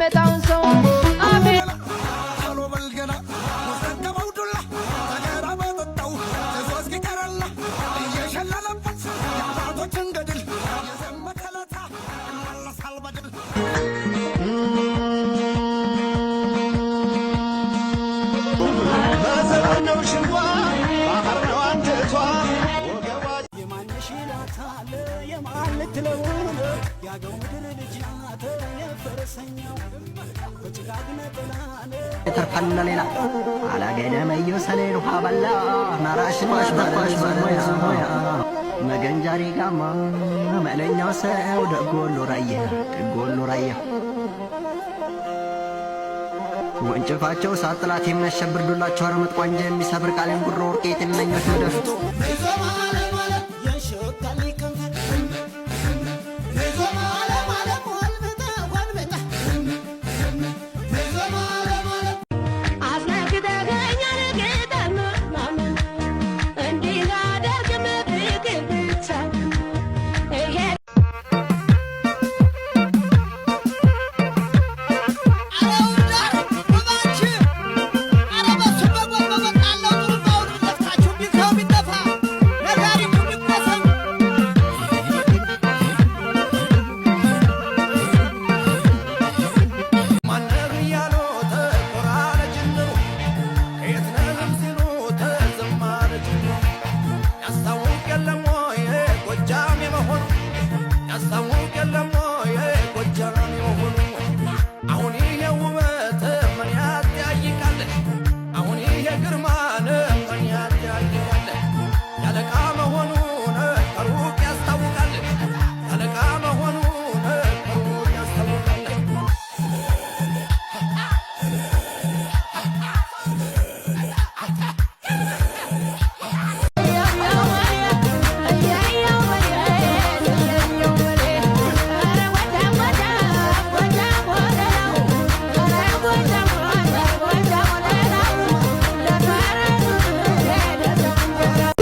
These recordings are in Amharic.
የሚመጣውን ሰው አሜን ترفلنا لنا على قدم يوسلين وحبلا نراش باش باش مويا مجنجاري كما مالين يوسع ودقول له ريه ወንጭፋቸው ሳጥላት የሚያሸብርዱላቸው አረመጥ ቋንጃ የሚሰብር ቃሌም ጉሮ ወርቄት የለኞች መደፍት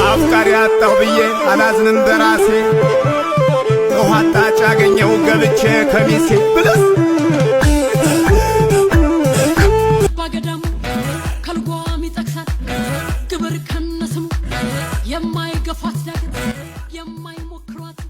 አፍቃሪ አጣሁ ብዬ አላዝንም በራሴ ውሃ ጣጭ አገኘው ገብቼ ከሚሴ ብለስ ባገዳሙ ከልጓም ይጠቅሳል ግብር ከነስሙ የማይገፋት ዳገት የማይሞክሯት